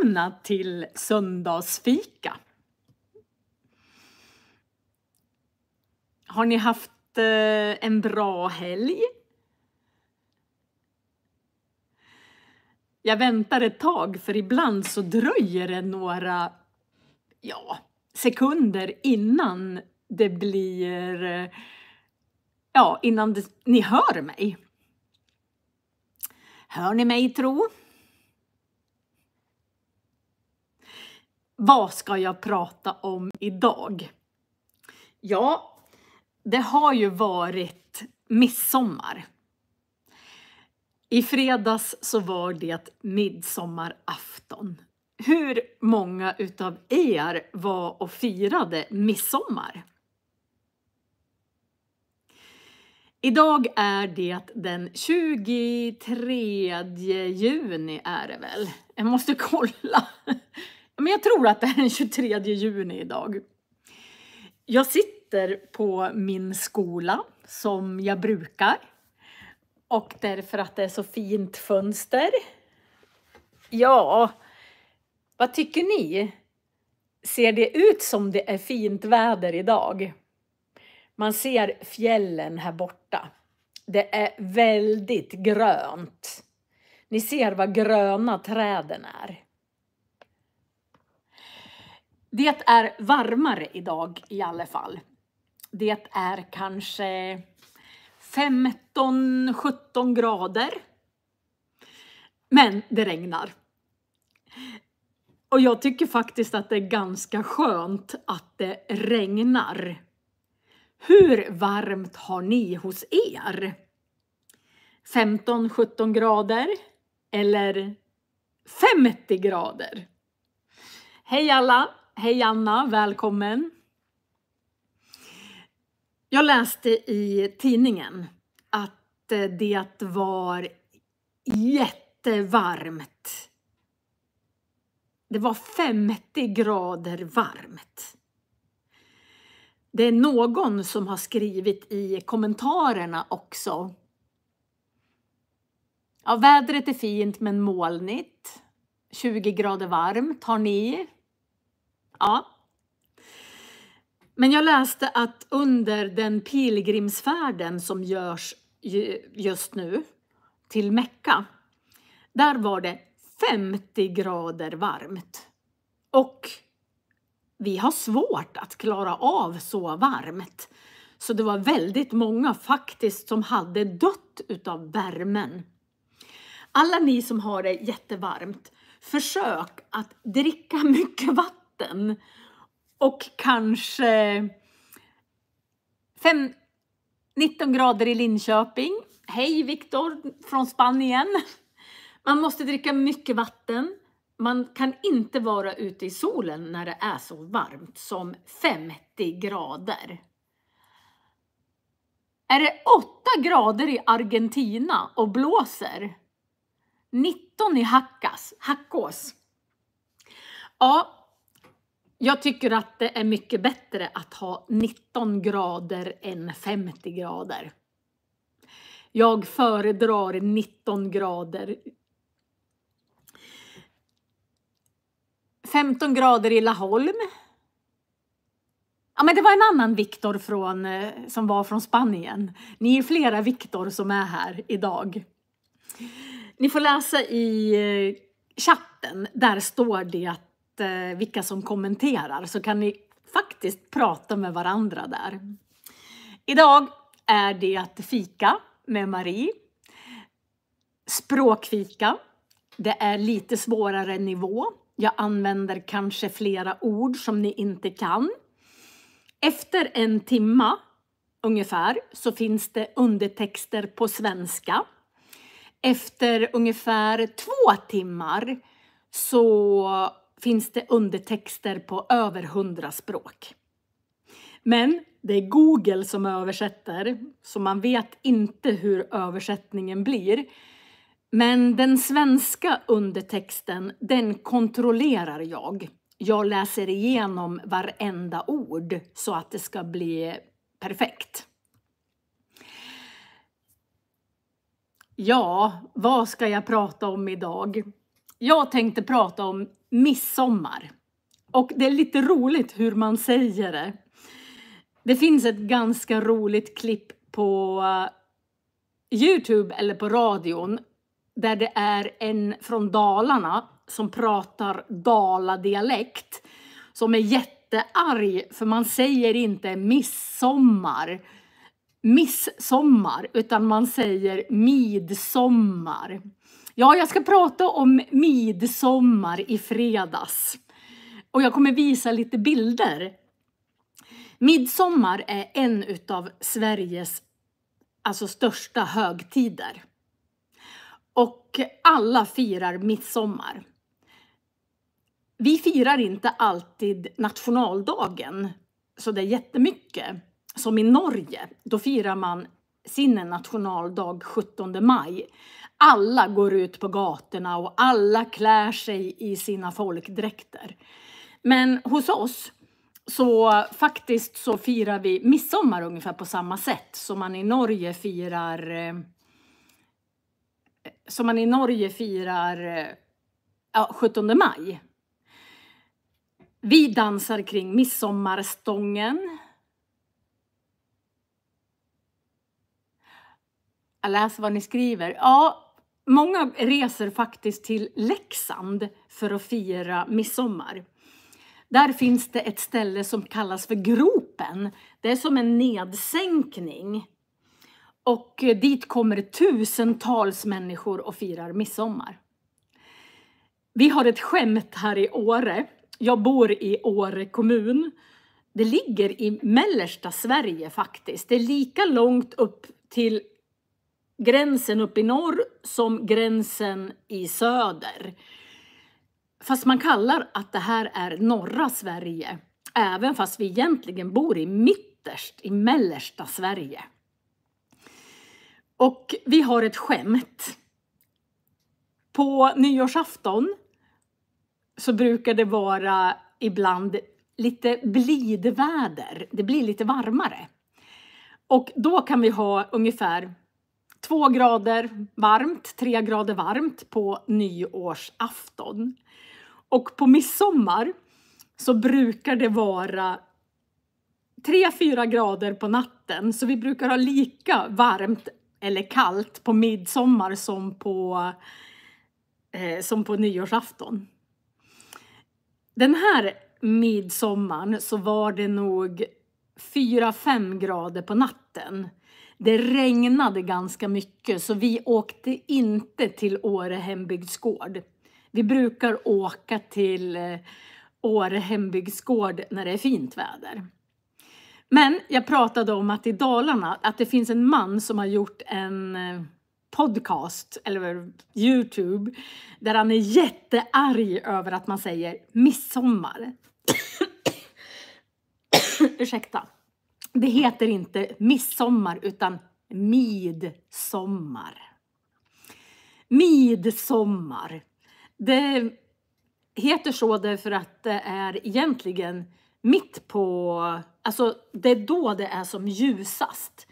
välkomna till söndagsfika. Har ni haft en bra helg? Jag väntar ett tag för ibland så dröjer det några sekunder innan det blir innan ni hör mig. Hör ni mig tro? Vad ska jag prata om idag? Ja, det har ju varit midsommar. I fredags så var det midsommarafton. Hur många utav er var och firade midsommar? Idag är det den 23 juni är det väl? Jag måste kolla. Men jag tror att det är den 23 juni idag. Jag sitter på min skola som jag brukar. Och därför att det är så fint fönster. Ja, vad tycker ni? Ser det ut som det är fint väder idag? Man ser fjällen här borta. Det är väldigt grönt. Ni ser vad gröna träden är. Det är varmare idag i alla fall. Det är kanske 15-17 grader. Men det regnar. Och jag tycker faktiskt att det är ganska skönt att det regnar. Hur varmt har ni hos er? 15-17 grader? Eller 50 grader? Hej alla! Hej Anna, välkommen! Jag läste i tidningen att det var jättevarmt. Det var 50 grader varmt. Det är någon som har skrivit i kommentarerna också. Ja, vädret är fint men molnigt. 20 grader varmt har ni. Ja. Men jag läste att under den pilgrimsfärden som görs just nu till Mecka. Där var det 50 grader varmt. Och vi har svårt att klara av så varmt. Så det var väldigt många faktiskt som hade dött utav värmen. Alla ni som har det jättevarmt, försök att dricka mycket vatten. Och kanske 19 grader i Linköping. Hej Viktor från Spanien. Man måste dricka mycket vatten. Man kan inte vara ute i solen när det är så varmt som 50 grader. Är det 8 grader i Argentina och blåser? 19 i Hackås. Ja, jag tycker att det är mycket bättre att ha 19 grader än 50 grader. Jag föredrar 19 grader. 15 grader i Laholm. Ja, men det var en annan Viktor som var från Spanien. Ni är flera Viktor som är här idag. Ni får läsa i chatten. Där står det att vilka som kommenterar. Så kan ni faktiskt prata med varandra där. Idag är det att fika med Marie. Språkfika. Det är lite svårare nivå. Jag använder kanske flera ord som ni inte kan. Efter en timma ungefär så finns det undertexter på svenska. Efter ungefär 2 timmar så finns det undertexter på över 100 språk. Men det är Google som översätter, så man vet inte hur översättningen blir. Men den svenska undertexten, den kontrollerar jag. Jag läser igenom varenda ord så att det ska bli perfekt. Ja, vad ska jag prata om idag? Jag tänkte prata om midsommar. Och det är lite roligt hur man säger det. Det finns ett ganska roligt klipp på YouTube eller på radion. Där det är en från Dalarna som pratar daladialekt. Som är jättearg för man säger inte midsommar, utan man säger midsommar. Ja, jag ska prata om midsommar i fredags. Och jag kommer visa lite bilder. Midsommar är en utav Sveriges största högtider. Och alla firar midsommar. Vi firar inte alltid nationaldagen så det är jättemycket. Som i Norge, då firar man sin nationaldag 17 maj. Alla går ut på gatorna och alla klär sig i sina folkdräkter. Men hos oss så faktiskt så firar vi midsommar ungefär på samma sätt som man i Norge firar 17 maj. Vi dansar kring midsommarstången. Jag läser vad ni skriver. Ja, många reser faktiskt till Leksand för att fira midsommar. Där finns det ett ställe som kallas för Gropen. Det är som en nedsänkning. Och dit kommer tusentals människor och firar midsommar. Vi har ett skämt här i Åre. Jag bor i Åre kommun. Det ligger i mellersta Sverige faktiskt. Det är lika långt upp till gränsen upp i norr som gränsen i söder. Fast man kallar att det här är norra Sverige. Även fast vi egentligen bor i mellersta Sverige. Och vi har ett skämt. På nyårsafton så brukar det vara ibland lite blidväder. Det blir lite varmare. Och då kan vi ha ungefär 2 grader varmt, 3 grader varmt på nyårsafton. Och på midsommar så brukar det vara 3-4 grader på natten. Så vi brukar ha lika varmt eller kallt på midsommar som på nyårsafton. Den här midsommaren så var det nog 4-5 grader på natten. Det regnade ganska mycket så vi åkte inte till Åre hembygdsgård. Vi brukar åka till Åre hembygdsgård när det är fint väder. Men jag pratade om att i Dalarna att det finns en man som har gjort en podcast eller YouTube där han är jättearg över att man säger midsommar. Ursäkta. Det heter inte midsommar utan midsommar. Midsommar. Det heter så därför att det är egentligen mitt på, det är då det är som ljusast.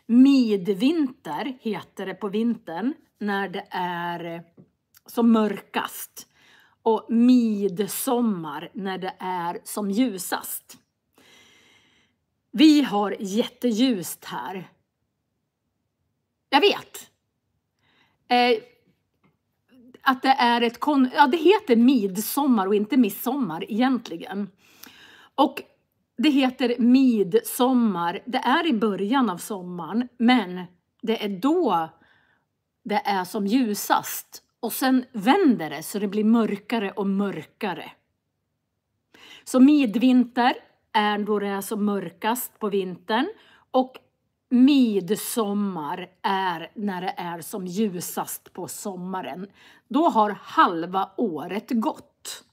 Midvinter heter det på vintern när det är som mörkast. Och midsommar när det är som ljusast. Vi har jätteljust här. Jag vet. Att det är det heter midsommar och inte midsommar egentligen. Och det heter midsommar. Det är i början av sommaren. Men det är då det är som ljusast. Och sen vänder det så det blir mörkare och mörkare. Så midvinter är då det är som mörkast på vintern. Och midsommar är när det är som ljusast på sommaren. Då har halva året gått.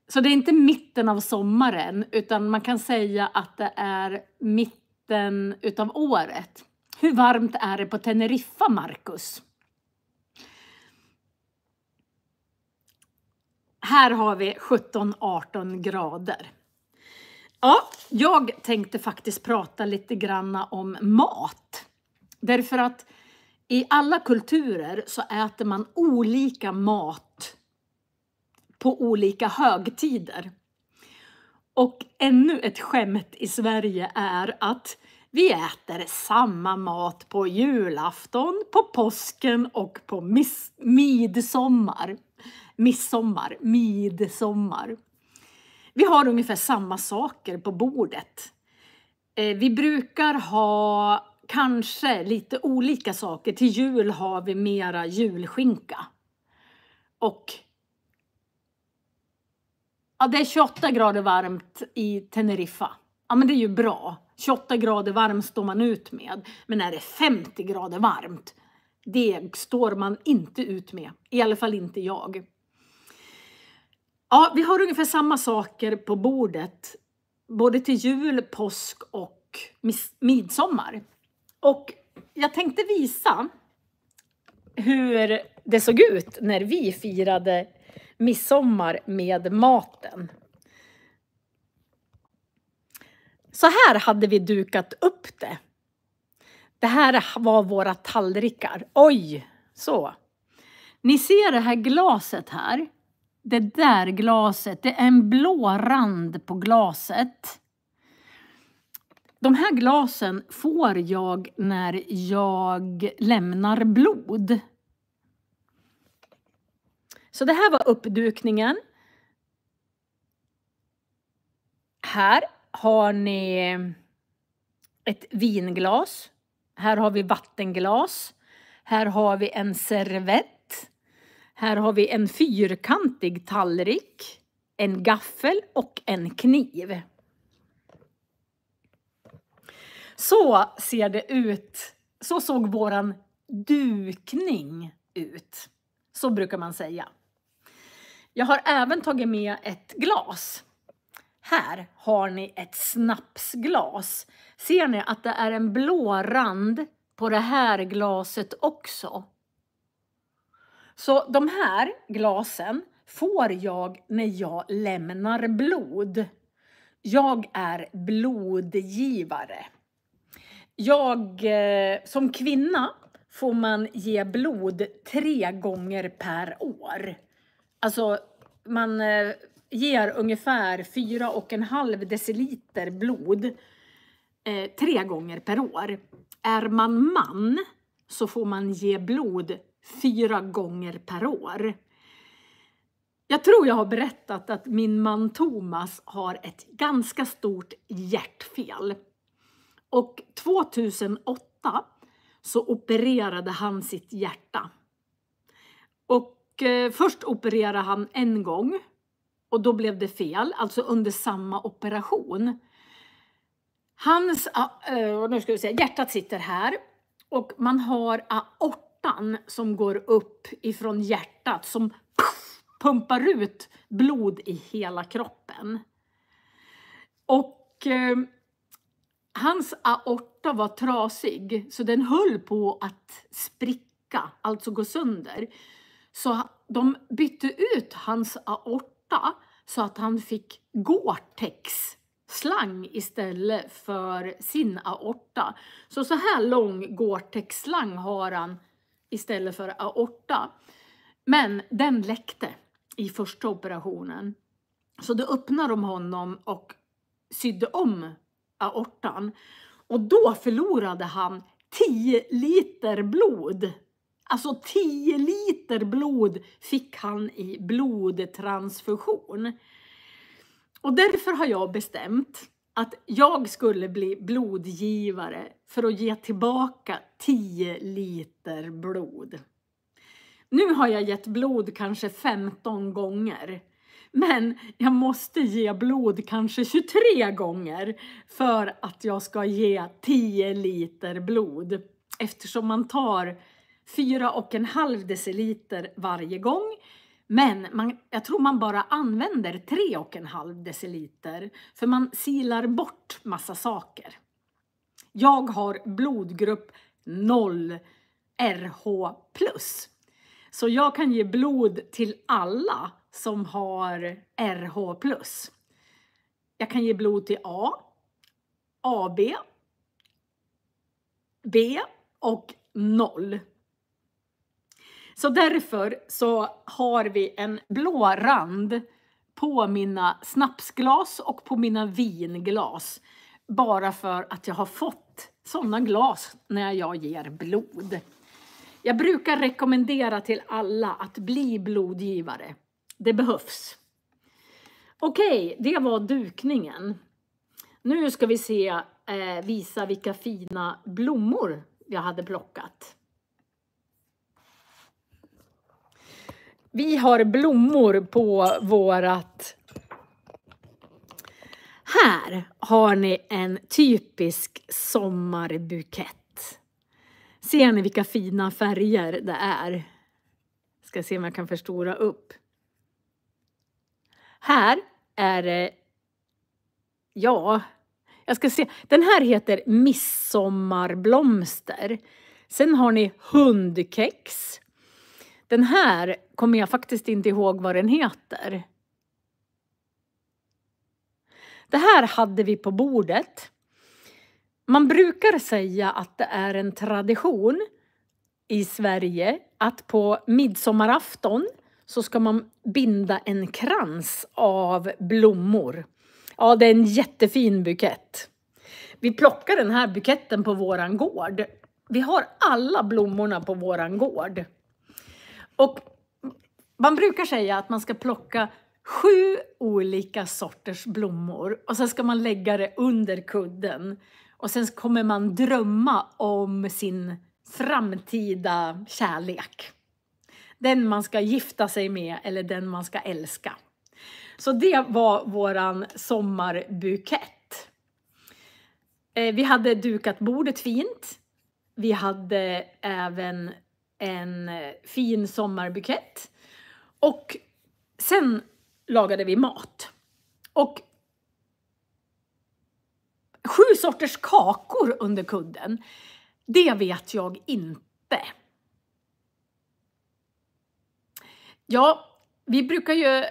Så det är inte mitten av sommaren utan man kan säga att det är mitten utav året. Hur varmt är det på Teneriffa, Marcus? Här har vi 17-18 grader. Ja, jag tänkte faktiskt prata lite grann om mat. Därför att I alla kulturer så äter man olika mat på olika högtider. Och ännu ett skämt i Sverige är att vi äter samma mat på julafton, på påsken och på midsommar. Vi har ungefär samma saker på bordet. Vi brukar ha kanske lite olika saker. Till jul har vi mera julskinka. Och ja, det är 28 grader varmt i Teneriffa. Ja, men det är ju bra. 28 grader varmt står man ut med. Men när det är 50 grader varmt, det står man inte ut med. I alla fall inte jag. Ja, vi har ungefär samma saker på bordet. Både till jul, påsk och midsommar. Och jag tänkte visa hur det såg ut när vi firade midsommar med maten. Så här hade vi dukat upp det. Det här var våra tallrikar. Oj, så. Ni ser det här glaset här. Det där glaset, det är en blå rand på glaset. De här glasen får jag när jag lämnar blod. Så det här var uppdukningen. Här har ni ett vinglas. Här har vi vattenglas. Här har vi en servett. Här har vi en fyrkantig tallrik. En gaffel och en kniv. Så ser det ut. Så såg våran dukning ut. Så brukar man säga. Jag har även tagit med ett glas. Här har ni ett snapsglas. Ser ni att det är en blå rand på det här glaset också? Så de här glasen får jag när jag lämnar blod. Jag är blodgivare. Som kvinna får man ge blod 3 gånger per år. Alltså man ger ungefär 4,5 deciliter blod 3 gånger per år. Är man man så får man ge blod 4 gånger per år. Jag tror jag har berättat att min man Thomas har ett ganska stort hjärtfel. Och 2008 så opererade han sitt hjärta. Och först opererade han en gång. Och då blev det fel, alltså under samma operation. Nu ska vi se, hjärtat sitter här. Och man har aortan som går upp ifrån hjärtat som pumpar ut blod i hela kroppen. Och hans aorta var trasig så den höll på att spricka, alltså gå sönder. Så de bytte ut hans aorta så att han fick Gore-Tex-slang istället för sin aorta. Så här lång Gore-Tex-slang har han istället för aorta. Men den läckte i första operationen. Så då öppnade de honom och sydde om aortan. Och då förlorade han 10 liter blod. Alltså 10 liter blod fick han i blodtransfusion. Och därför har jag bestämt att jag skulle bli blodgivare för att ge tillbaka 10 liter blod. Nu har jag gett blod kanske 15 gånger. Men jag måste ge blod kanske 23 gånger för att jag ska ge 10 liter blod. Eftersom man tar 4,5 deciliter varje gång. Men jag tror man bara använder 3,5 deciliter. För man silar bort massa saker. Jag har blodgrupp 0 RH+. Så jag kan ge blod till alla som har RH+. Jag kan ge blod till A, AB, B och 0. Så därför så har vi en blå rand på mina snapsglas och på mina vinglas. Bara för att jag har fått sådana glas när jag ger blod. Jag brukar rekommendera till alla att bli blodgivare. Det behövs. Okej, det var dukningen. Nu ska vi visa vilka fina blommor jag hade plockat. Vi har blommor på vårat. Här har ni en typisk sommarbukett. Ser ni vilka fina färger det är? Ska se om jag kan förstora upp. Här är det, ja, jag ska se. Den här heter midsommarblomster. Sen har ni hundkex. Den här kommer jag faktiskt inte ihåg vad den heter. Det här hade vi på bordet. Man brukar säga att det är en tradition i Sverige att på midsommarafton så ska man binda en krans av blommor. Ja, det är en jättefin bukett. Vi plockar den här buketten på våran gård. Vi har alla blommorna på våran gård. Och man brukar säga att man ska plocka 7 olika sorters blommor. Och sen ska man lägga det under kudden. Och sen kommer man drömma om sin framtida kärlek. Den man ska gifta sig med eller den man ska älska. Så det var våran sommarbukett. Vi hade dukat bordet fint. Vi hade även en fin sommarbukett. Och sen lagade vi mat. Och 7 sorters kakor under kudden. Det vet jag inte. Ja, vi brukar ju...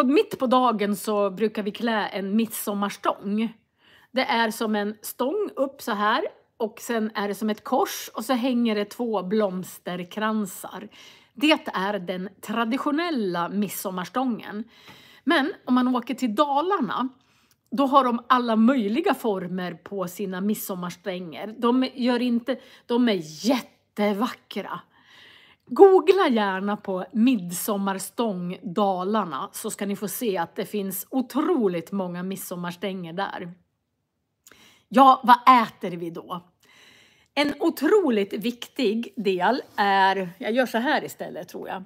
mitt på dagen så brukar vi klä en midsommarstång. Det är som en stång upp så här. Och sen är det som ett kors och så hänger det 2 blomsterkransar. Det är den traditionella midsommarstången. Men om man åker till Dalarna, då har de alla möjliga former på sina midsommarstänger. De är jättevackra. Googla gärna på midsommarstång Dalarna så ska ni få se att det finns otroligt många midsommarstänger där. Ja, vad äter vi då? En otroligt viktig del är, jag gör så här istället tror jag.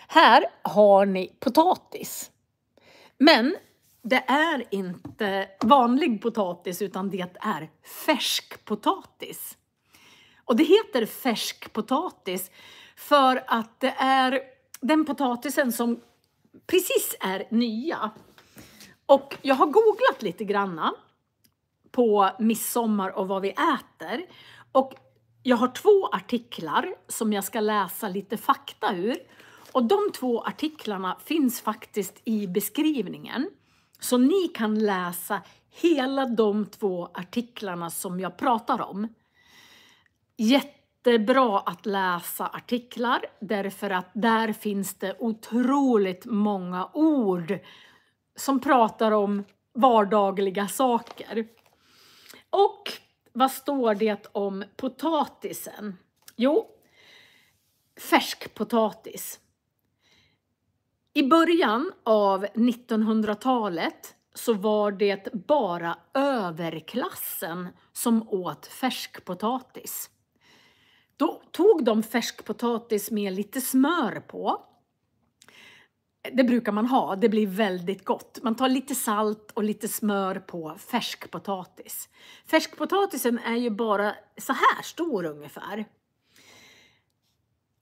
Här har ni potatis. Men det är inte vanlig potatis utan det är färsk potatis. Och det heter färsk potatis för att det är den potatisen som precis är nya. Och jag har googlat lite granna på midsommar och vad vi äter. Och jag har 2 artiklar som jag ska läsa lite fakta ur. Och de 2 artiklarna finns faktiskt i beskrivningen. Så ni kan läsa hela de 2 artiklarna som jag pratar om. Jättebra att läsa artiklar därför att där finns det otroligt många ord som pratar om vardagliga saker. Och vad står det om potatisen? Jo, färsk potatis. I början av 1900-talet så var det bara överklassen som åt färskpotatis. Då tog de färskpotatis med lite smör på. Det brukar man ha, det blir väldigt gott. Man tar lite salt och lite smör på färskpotatis. Färskpotatisen är ju bara så här stor ungefär.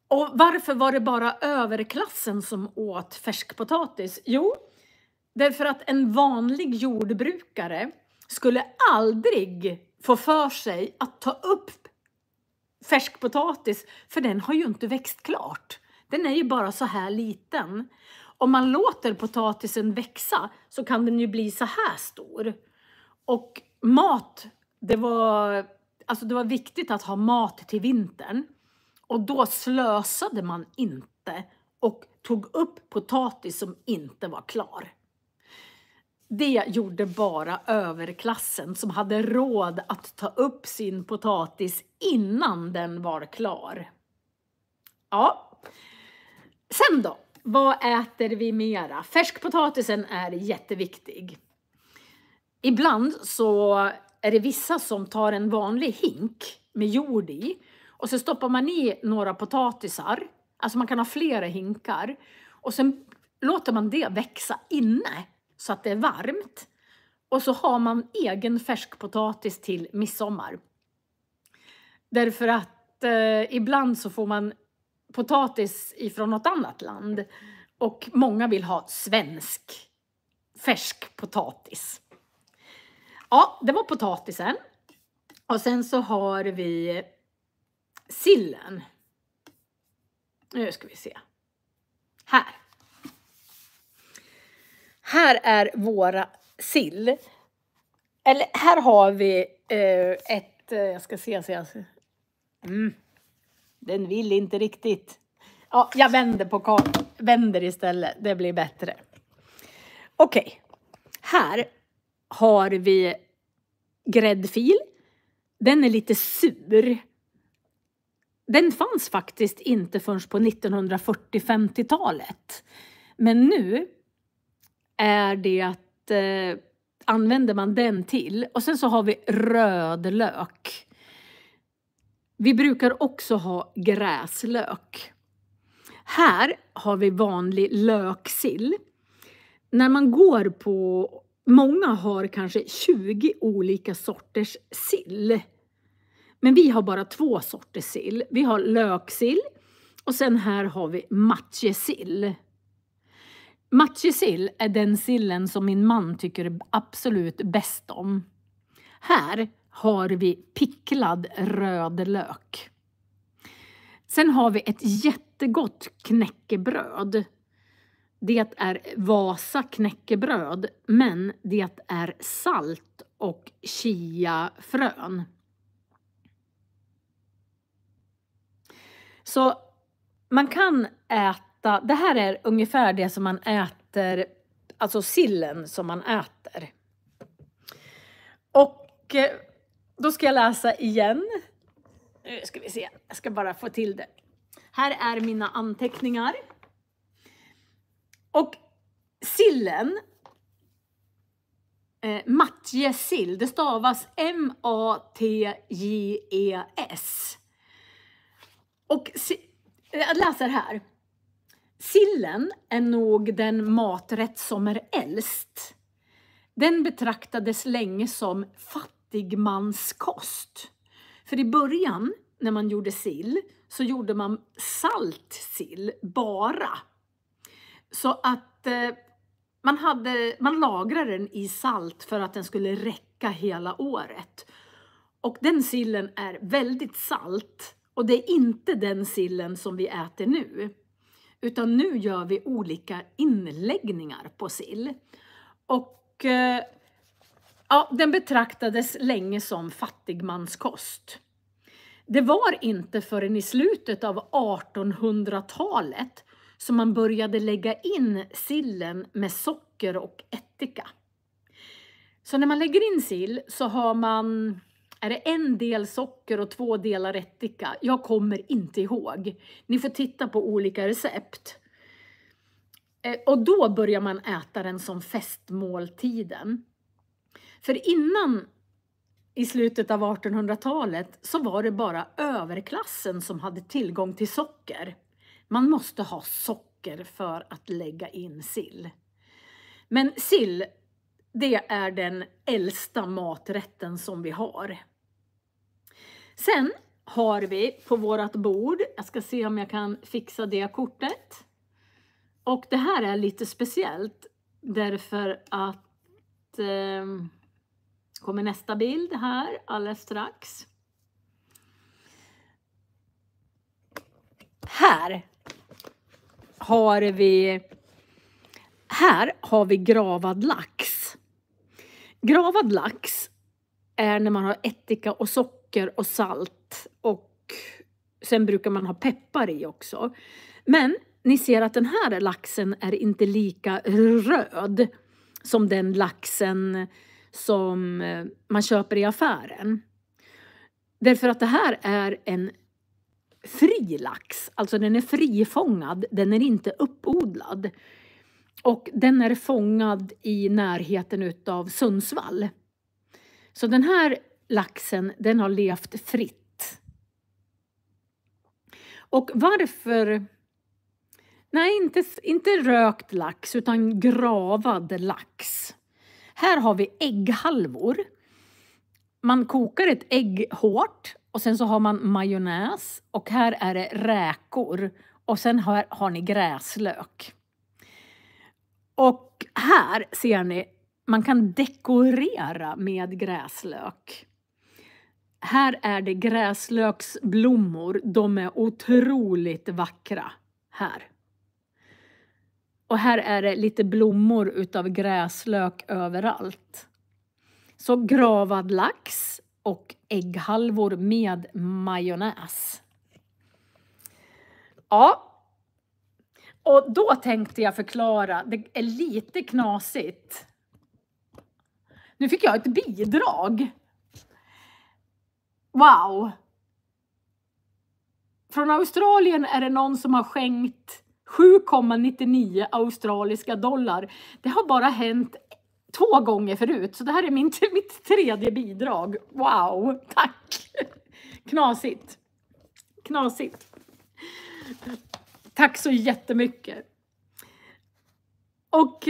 Och varför var det bara överklassen som åt färskpotatis? Jo, därför att en vanlig jordbrukare skulle aldrig få för sig att ta upp färskpotatis. För den har ju inte växt klart. Den är ju bara så här liten. Om man låter potatisen växa så kan den ju bli så här stor. Och mat, det var viktigt att ha mat till vintern. Och då slösade man inte och tog upp potatis som inte var klar. Det gjorde bara överklassen som hade råd att ta upp sin potatis innan den var klar. Ja, sen då, vad äter vi mera? Färskpotatisen är jätteviktig. Ibland så är det vissa som tar en vanlig hink med jord i och så stoppar man i några potatisar. Alltså man kan ha flera hinkar och sen låter man det växa inne så att det är varmt. Och så har man egen färskpotatis till midsommar. Därför att ibland så får man potatis ifrån något annat land. Och många vill ha svensk färsk potatis. Ja, det var potatisen. Och sen så har vi sillen. Nu ska vi se. Här är våra sill. Eller här har vi jag ska se. Den vill inte riktigt. Ja, jag vänder istället. Det blir bättre. Okej. Här har vi gräddfil. Den är lite sur. Den fanns faktiskt inte förrän på 1940-50-talet. Men nu är det att använder man den till. Och sen så har vi röd lök. Vi brukar också ha gräslök. Här har vi vanlig löksill. När man går på, många har kanske 20 olika sorters sill. Men vi har bara 2 sorters sill. Vi har löksill och sen här har vi matjessill. Matjessill är den sillen som min man tycker absolut bäst om. Här har vi picklad röd lök. Sen har vi ett jättegott knäckebröd. Det är Vasa knäckebröd, men det är salt och chiafrön. Så man kan äta, det här är ungefär det som man äter, alltså sillen som man äter. Och då ska jag läsa igen. Nu ska vi se, jag ska bara få till det. Här är mina anteckningar. Och sillen, matjessill, det stavas M-A-T-J-E-S. Och jag läser här. Sillen är nog den maträtt som är äldst. Den betraktades länge som fattigmanskost. För i början när man gjorde sill så gjorde man saltsill bara. Så att man lagrade den i salt för att den skulle räcka hela året. Och den sillen är väldigt salt. Och det är inte den sillen som vi äter nu. Utan nu gör vi olika inläggningar på sill. Och ja, den betraktades länge som fattigmanskost. Det var inte förrän i slutet av 1800-talet som man började lägga in sillen med socker och ättika. Så när man lägger in sill så har man, är det 1 del socker och 2 delar ättika. Jag kommer inte ihåg. Ni får titta på olika recept. Och då börjar man äta den som festmåltiden. För innan i slutet av 1800-talet så var det bara överklassen som hade tillgång till socker. Man måste ha socker för att lägga in sill. Men sill, det är den äldsta maträtten som vi har. Sen har vi på vårat bord, jag ska se om jag kan fixa det kortet. Och det här är lite speciellt därför att kommer nästa bild här alldeles strax. Här har vi gravad lax. Gravad lax är när man har ättika och socker och salt och sen brukar man ha peppar i också. Men ni ser att den här laxen är inte lika röd som den laxen som man köper i affären. Därför att det här är en fri lax, alltså den är frifångad, den är inte uppodlad. Och den är fångad i närheten utav Sundsvall. Så den här laxen, den har levt fritt. Och varför? Nej, inte rökt lax utan gravad lax. Här har vi ägghalvor. Man kokar ett ägg hårt och sen så har man majonnäs och här är det räkor och sen har ni gräslök. Och här ser ni, man kan dekorera med gräslök. Här är det gräslöksblommor, de är otroligt vackra här. Och här är det lite blommor utav gräslök överallt. Så gravad lax och ägghalvor med majonnäs. Ja. Och då tänkte jag förklara, det är lite knasigt. Nu fick jag ett bidrag. Wow. Från Australien är det någon som har skänkt 7,99 australiska dollar. Det har bara hänt 2 gånger förut. Så det här är mitt 3:e bidrag. Wow, tack. Knasigt. Knasigt. Tack så jättemycket. Och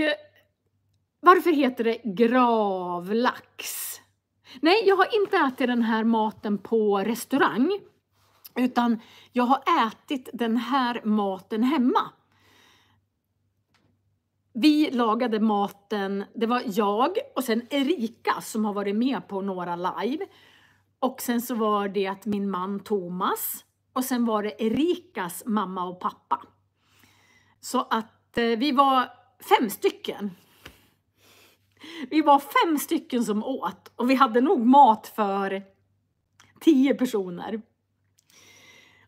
varför heter det gravlax? Nej, jag har inte ätit den här maten på restaurang. Utan jag har ätit den här maten hemma. Vi lagade maten, det var jag och sen Erika som har varit med på några live. Och sen så var det att min man Thomas och sen var det Erikas mamma och pappa. Så att vi var 5 stycken. Vi var 5 stycken som åt och vi hade nog mat för 10 personer.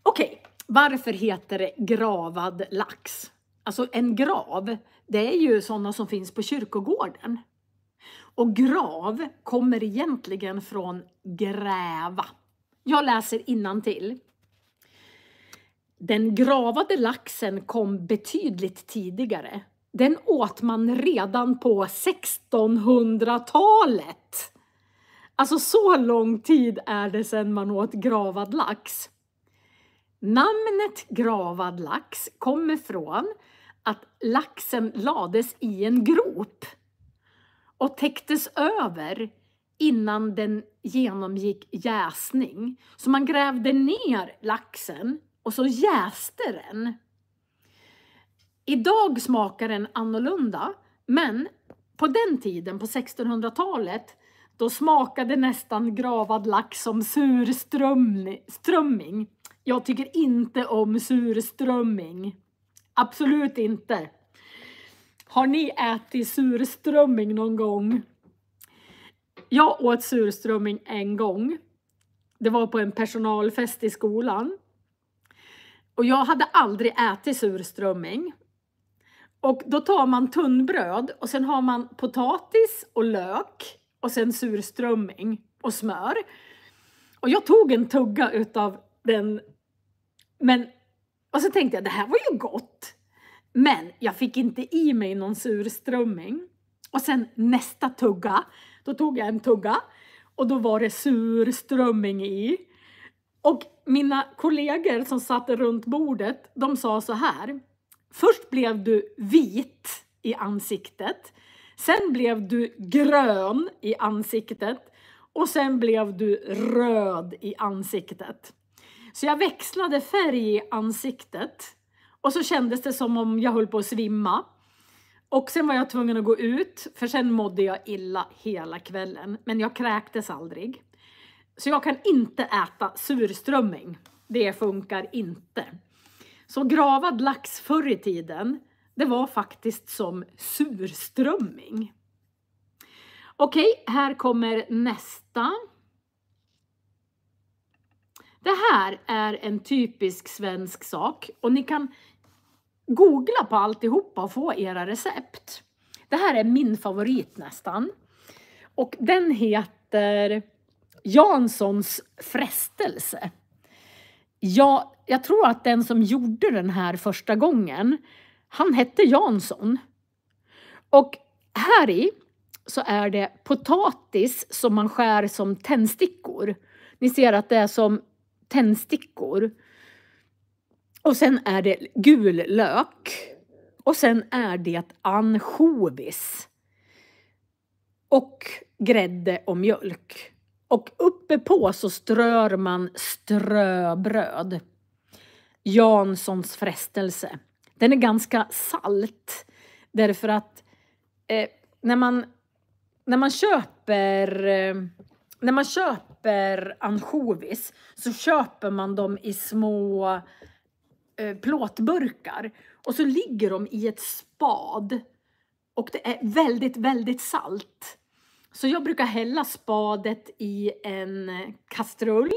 Okej, varför heter det gravad lax? Alltså en grav, det är ju sådana som finns på kyrkogården. Och grav kommer egentligen från gräva. Jag läser innantill. Den gravade laxen kom betydligt tidigare. Den åt man redan på 1600-talet. Alltså så lång tid är det sedan man åt gravad lax. Namnet gravad lax kommer från att laxen lades i en grop och täcktes över innan den genomgick jäsning. Så man grävde ner laxen och så jäste den. Idag smakar den annorlunda, men på den tiden, på 1600-talet, då smakade nästan gravad lax som surströmming. Jag tycker inte om surströmming. Absolut inte. Har ni ätit surströmming någon gång? Jag åt surströmming en gång. Det var på en personalfest i skolan. Och jag hade aldrig ätit surströmming. Och då tar man tunnbröd och sen har man potatis och lök och sen surströmming och smör. Och jag tog en tugga utav den. Och så tänkte jag, det här var ju gott. Men jag fick inte i mig någon surströmming. Och sen nästa tugga, då tog jag en tugga. Och då var det surströmming i. Och mina kollegor som satt runt bordet, de sa så här. Först blev du vit i ansiktet. Sen blev du grön i ansiktet. Och sen blev du röd i ansiktet. Så jag växlade färg i ansiktet. Och så kändes det som om jag höll på att svimma. Och sen var jag tvungen att gå ut. För sen mådde jag illa hela kvällen. Men jag kräktes aldrig. Så jag kan inte äta surströmming. Det funkar inte. Så gravad lax förr i tiden, det var faktiskt som surströmming. Okej, här kommer nästa. Det här är en typisk svensk sak och ni kan googla på alltihopa och få era recept. Det här är min favorit nästan. Och den heter Janssons frestelse. Ja, jag tror att den som gjorde den här första gången, han hette Jansson. Och här i så är det potatis som man skär som tändstickor. Ni ser att det är som tändstickor. Och sen är det gul lök. Och sen är det ansjovis. Och grädde och mjölk. Och uppe på så strör man ströbröd. Janssons frestelse. Den är ganska salt. Därför att när man köper ansjovis så köper man dem i små plåtburkar. Och så ligger de i ett spad. Och det är väldigt, väldigt salt. Så jag brukar hälla spadet i en kastrull.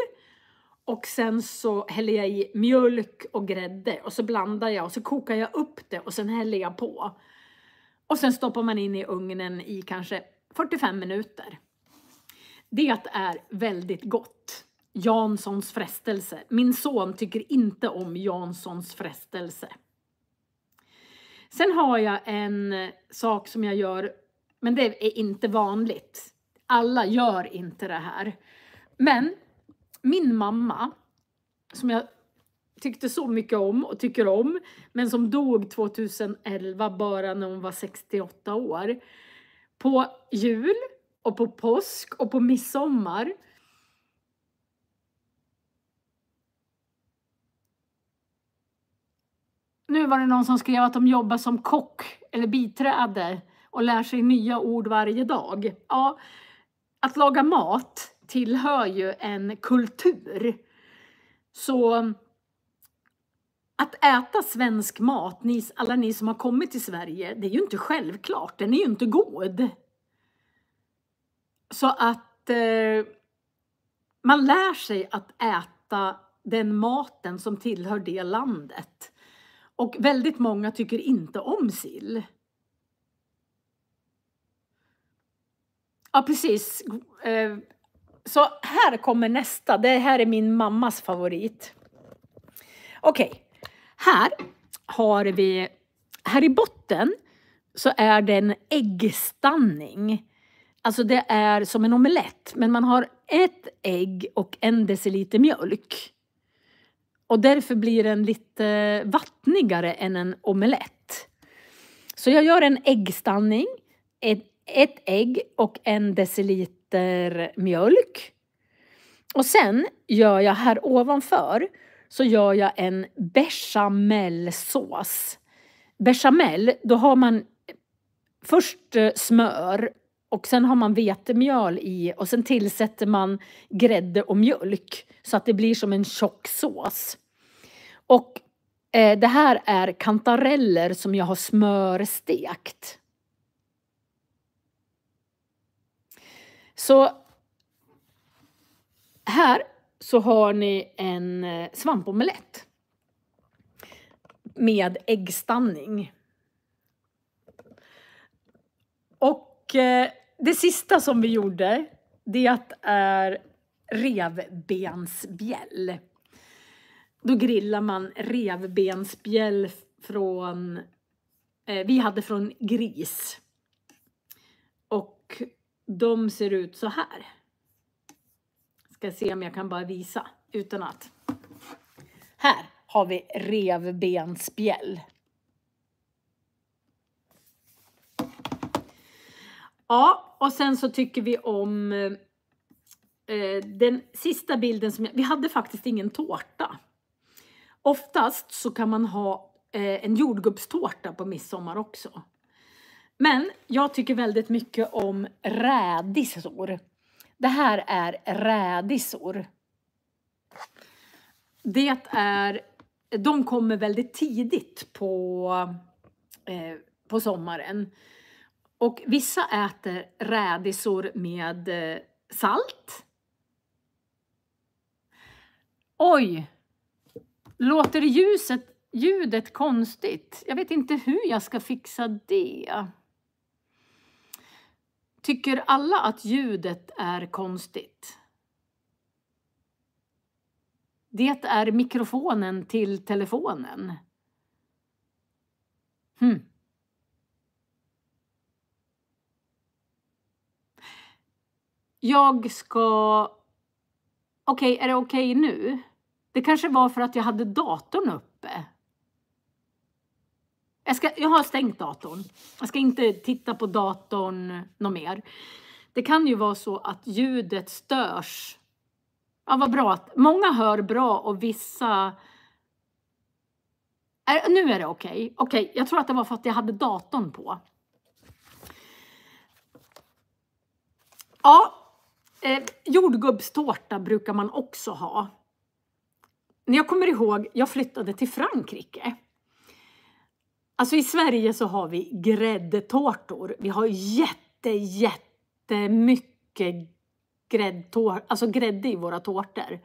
Och sen så häller jag i mjölk och grädde. Och så blandar jag och så kokar jag upp det och sen häller jag på. Och sen stoppar man in i ugnen i kanske 45 minuter. Det är väldigt gott. Janssons frestelse. Min son tycker inte om Janssons frestelse. Sen har jag en sak som jag gör, men det är inte vanligt. Alla gör inte det här. Men min mamma, som jag tyckte så mycket om och tycker om, men som dog 2011 bara när hon var 68 år. På jul och på påsk och på midsommar nu var det någon som skrev att de jobbar som kock eller biträde och lär sig nya ord varje dag. Ja, att laga mat tillhör ju en kultur. Så att äta svensk mat, alla ni som har kommit till Sverige, det är ju inte självklart. Den är ju inte god. Så att man lär sig att äta den maten som tillhör det landet. Och väldigt många tycker inte om sill. Ja, precis. Så här kommer nästa. Det här är min mammas favorit. Okej. Här har vi, här i botten så är det en äggstanning. Alltså det är som en omelett, men man har ett ägg och 1 deciliter mjölk. Och därför blir den lite vattnigare än en omelett. Så jag gör en äggstanning, ett ägg och 1 deciliter mjölk. Och sen gör jag här ovanför så gör jag en bechamelsås. Bechamel, då har man först smör och sen har man vetemjöl i och sen tillsätter man grädde och mjölk så att det blir som en tjock sås. Och det här är kantareller som jag har smörstekt. Så här så har ni en svampomelett med äggstanning. Och det sista som vi gjorde, det är revbensspjäll. Då grillar man revbensspjäll från, vi hade från gris. Och de ser ut så här. Ska se om jag kan bara visa utan att. Här har vi revbensspjäll. Ja, och sen så tycker vi om den sista bilden som vi hade faktiskt ingen tårta. Oftast så kan man ha en jordgubbstårta på midsommar också. Men jag tycker väldigt mycket om rädisor. Det här är rädisor. De kommer väldigt tidigt på sommaren. Och vissa äter rädisor med salt. Oj, låter ljudet konstigt? Jag vet inte hur jag ska fixa det. Tycker alla att ljudet är konstigt? Det är mikrofonen till telefonen. Jag ska... Okej, är det okej nu? Det kanske var för att jag hade datorn uppe. Jag har stängt datorn. Jag ska inte titta på datorn något mer. Det kan ju vara så att ljudet störs. Ja, vad bra. Många hör bra och vissa... Nu är det okej. Okej, jag tror att det var för att jag hade datorn på. Ja, jordgubbstårta brukar man också ha. När jag kommer ihåg, jag flyttade till Frankrike. Alltså i Sverige så har vi gräddtårtor. Vi har jättemycket grädde i våra tårtor.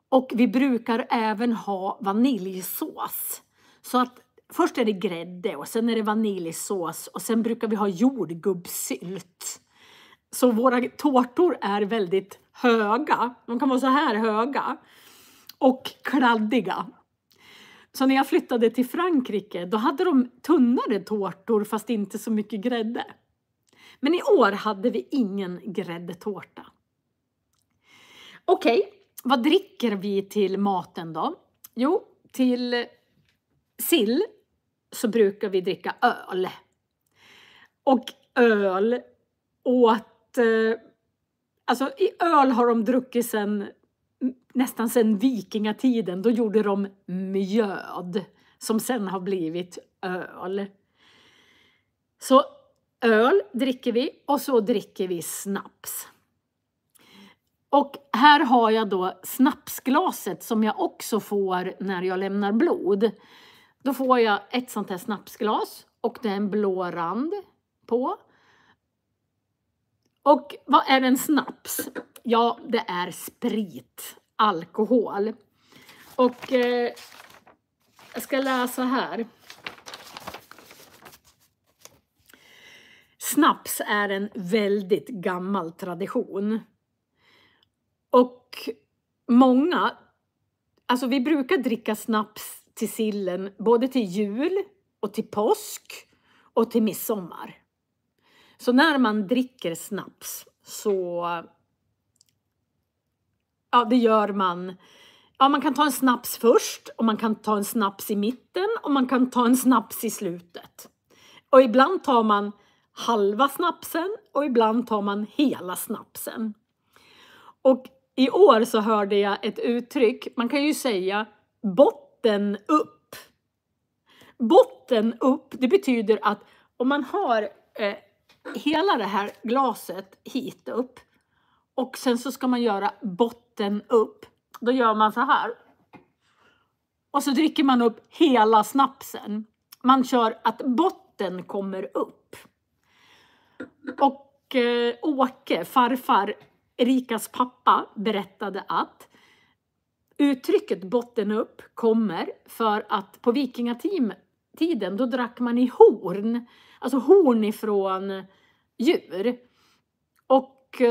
Och vi brukar även ha vaniljsås. Så att först är det grädde och sen är det vaniljsås. Och sen brukar vi ha jordgubbssylt. Så våra tårtor är väldigt höga. De kan vara så här höga. Och kladdiga. Så när jag flyttade till Frankrike, då hade de tunnare tårtor fast inte så mycket grädde. Men i år hade vi ingen gräddtårta. Okej, vad dricker vi till maten då? Jo, till sill så brukar vi dricka öl. Och öl alltså i öl har de druckit nästan sedan vikingatiden. Då gjorde de mjöd som sen har blivit öl. Så öl dricker vi och så dricker vi snaps. Och här har jag då snapsglaset som jag också får när jag lämnar blod. Då får jag ett sånt här snapsglas och det är en blå rand på. Och vad är en snaps? Ja, det är sprit, alkohol. Och jag ska läsa här. Snaps är en väldigt gammal tradition. Och många, alltså vi brukar dricka snaps till sillen både till jul och till påsk och till midsommar. Så när man dricker snaps så, ja det gör man. Ja, man kan ta en snaps först och man kan ta en snaps i mitten och man kan ta en snaps i slutet. Och ibland tar man halva snapsen och ibland tar man hela snapsen. Och i år så hörde jag ett uttryck, man kan ju säga botten upp. Botten upp, det betyder att om man har hela det här glaset hit upp och sen så ska man göra botten upp. Då gör man så här. Och så dricker man upp hela snapsen. Man kör att botten kommer upp. Och Åke, farfar, Erikas pappa, berättade att uttrycket botten upp kommer för att på vikingatiden då drack man i horn. Alltså horn ifrån djur. Och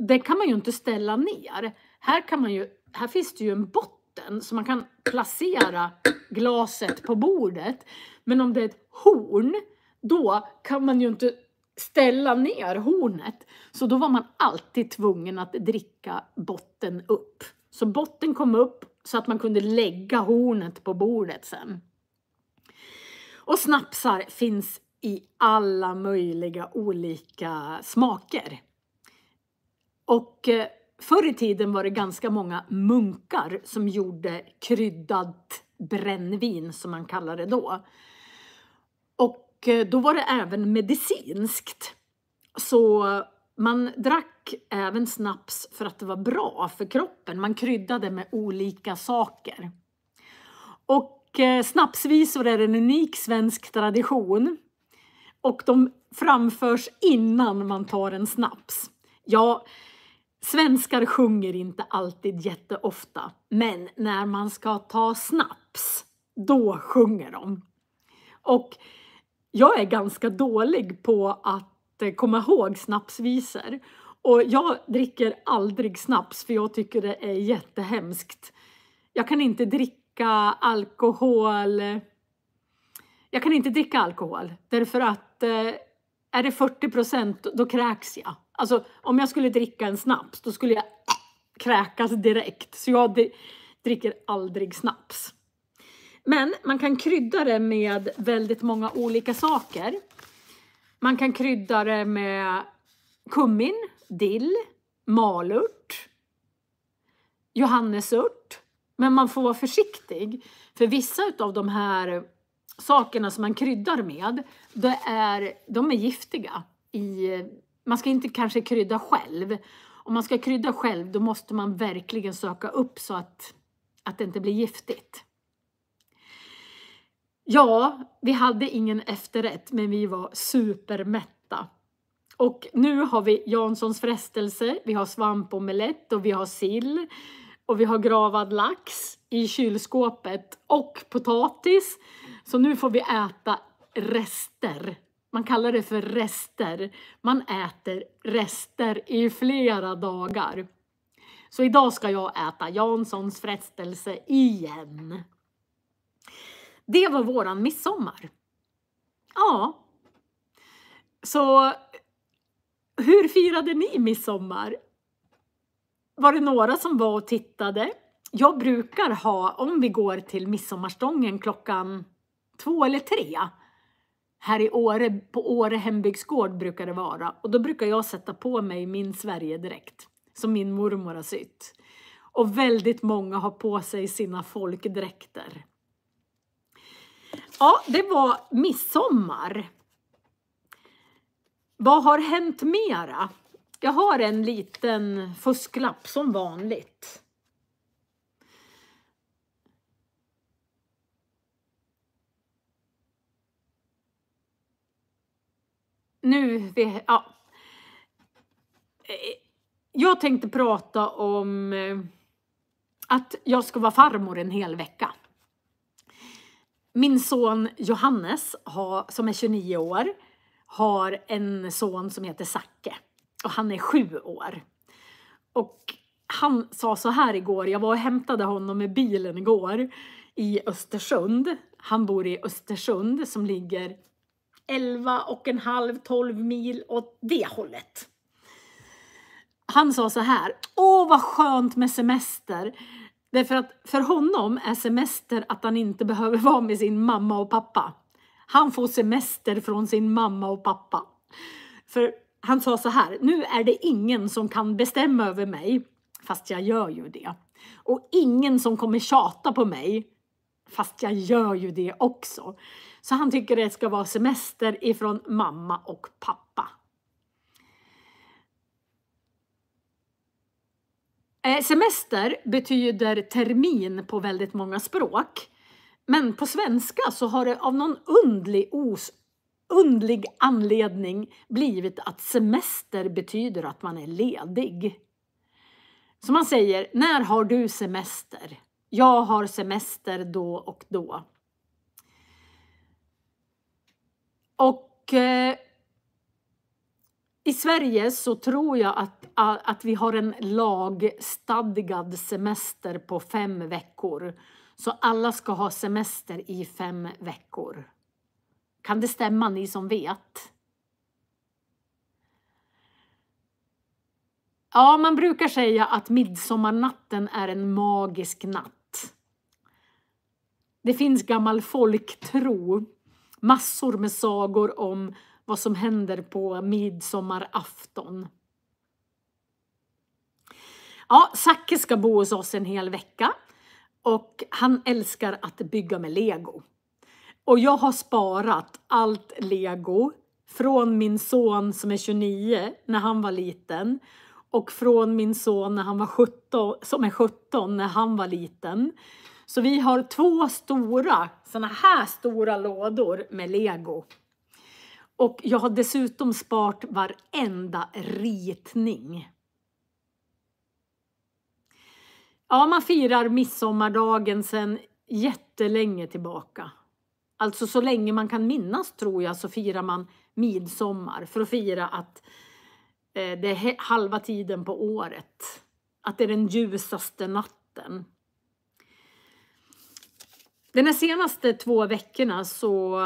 det kan man ju inte ställa ner. Här finns det ju en botten så man kan placera glaset på bordet. Men om det är ett horn, då kan man ju inte ställa ner hornet. Så då var man alltid tvungen att dricka botten upp. Så botten kom upp så att man kunde lägga hornet på bordet sen. Och snapsar finns i alla möjliga olika smaker. Och förr i tiden var det ganska många munkar som gjorde kryddat brännvin som man kallar det då. Och då var det även medicinskt. Så man drack även snaps för att det var bra för kroppen. Man kryddade med olika saker. Och snapsvisor är en unik svensk tradition. Och de framförs innan man tar en snaps. Ja, Svenskar sjunger inte alltid jätteofta, men när man ska ta snaps, då sjunger de. Och jag är ganska dålig på att komma ihåg snapsvisor. Och jag dricker aldrig snaps för jag tycker det är jättehemskt. Jag kan inte dricka alkohol. Jag kan inte dricka alkohol därför att är det 40% då kräks jag. Alltså om jag skulle dricka en snaps då skulle jag kräkas direkt. Så jag dricker aldrig snaps. Men man kan krydda det med väldigt många olika saker. Man kan krydda det med kummin, dill, malört, johannesört. Men man får vara försiktig. För vissa av de här sakerna som man kryddar med, de är giftiga. Man ska inte kanske krydda själv. Om man ska krydda själv då måste man verkligen söka upp så att det inte blir giftigt. Ja, vi hade ingen efterrätt men vi var supermätta. Och nu har vi Janssons frestelse, vi har svampomelett och vi har sill. Och vi har gravad lax i kylskåpet och potatis. Så nu får vi äta rester. Man kallar det för rester. Man äter rester i flera dagar. Så idag ska jag äta Janssons frestelse igen. Det var våran midsommar. Ja. Så hur firade ni midsommar? Var det några som var och tittade? Jag brukar ha, om vi går till midsommarstången klockan 2 eller 3. Här i Åre, på Åre hembygdsgård brukar det vara. Och då brukar jag sätta på mig min Sverigedräkt. Som min mormor har sytt. Och väldigt många har på sig sina folkdräkter. Ja, det var midsommar. Vad har hänt mera? Jag har en liten fusklapp som vanligt. Jag tänkte prata om att jag ska vara farmor en hel vecka. Min son Johannes, som är 29 år, har en son som heter Zacke. Och han är 7 år. Och han sa så här igår. Jag var och hämtade honom med bilen igår i Östersund. Han bor i Östersund som ligger 11,5-12 mil åt det hållet. Han sa så här. Åh vad skönt med semester. Därför att för honom är semester att han inte behöver vara med sin mamma och pappa. Han får semester från sin mamma och pappa. För han sa så här, nu är det ingen som kan bestämma över mig, fast jag gör ju det. Och ingen som kommer tjata på mig, fast jag gör ju det också. Så han tycker det ska vara semester ifrån mamma och pappa. Semester betyder termin på väldigt många språk. Men på svenska så har det av någon undlig anledning blivit att semester betyder att man är ledig. Så man säger, när har du semester? Jag har semester då och då. Och i Sverige så tror jag att vi har en lagstadgad semester på 5 veckor. Så alla ska ha semester i 5 veckor. Kan det stämma, ni som vet? Ja, man brukar säga att midsommarnatten är en magisk natt. Det finns gammal folktro. Massor med sagor om vad som händer på midsommarafton. Ja, Zacke ska bo hos oss en hel vecka. Och han älskar att bygga med Lego. Och jag har sparat allt Lego från min son som är 29 när han var liten. Och från min son när han var 17, som är 17 när han var liten. Så vi har 2 såna här stora lådor med Lego. Och jag har dessutom sparat varenda ritning. Ja, man firar midsommardagen sedan jättelänge tillbaka. Alltså så länge man kan minnas, tror jag, så firar man midsommar. För att fira att det är halva tiden på året. Att det är den ljusaste natten. De här senaste 2 veckorna så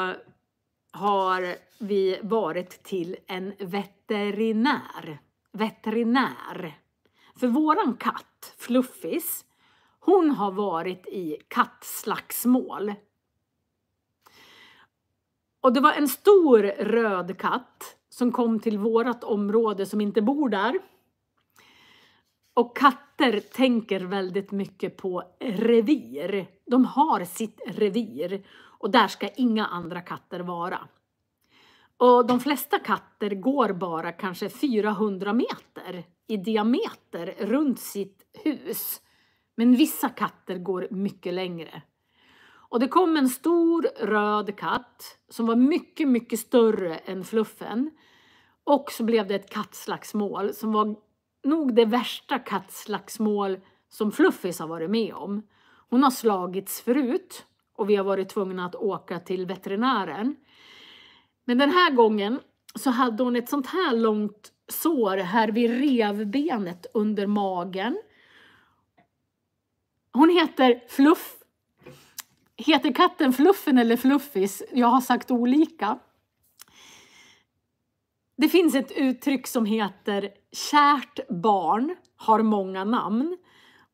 har vi varit till en veterinär. För våran katt, Fluffis, hon har varit i kattslagsmål. Och det var en stor röd katt som kom till vårat område som inte bor där. Och katter tänker väldigt mycket på revir. De har sitt revir och där ska inga andra katter vara. Och de flesta katter går bara kanske 400 meter i diameter runt sitt hus. Men vissa katter går mycket längre. Och det kom en stor röd katt som var mycket, mycket större än Fluffen. Och så blev det ett kattslagsmål som var nog det värsta kattslagsmål som Fluffis har varit med om. Hon har slagits förut och vi har varit tvungna att åka till veterinären. Men den här gången så hade hon ett sånt här långt sår här vid revbenet under magen. Hon heter Fluff. Heter katten Fluffen eller Fluffis? Jag har sagt olika. Det finns ett uttryck som heter kärt barn har många namn.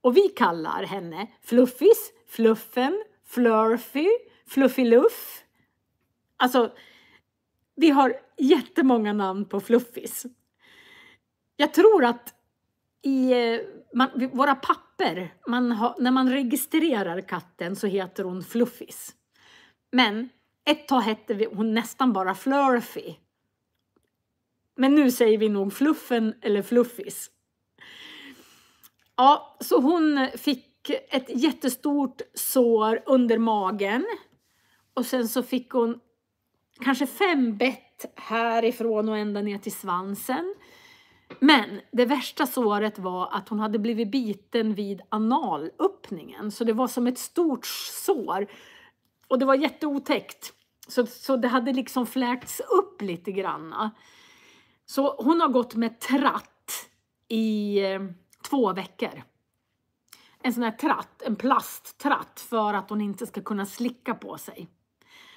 Och vi kallar henne Fluffis, Fluffen, Flurfy, Fluffiluff. Alltså, vi har jättemånga namn på Fluffis. Jag tror att i våra papper, när man registrerar katten så heter hon Fluffis. Men ett tag hette hon nästan bara Flurfy. Men nu säger vi nog Fluffen eller Fluffis. Ja, så hon fick ett jättestort sår under magen. Och sen så fick hon kanske 5 bett härifrån och ända ner till svansen. Men det värsta såret var att hon hade blivit biten vid analöppningen. Så det var som ett stort sår. Och det var jätteotäckt. Så det hade liksom fläkts upp lite granna. Så hon har gått med tratt i 2 veckor. En sån här tratt, en plasttratt för att hon inte ska kunna slicka på sig.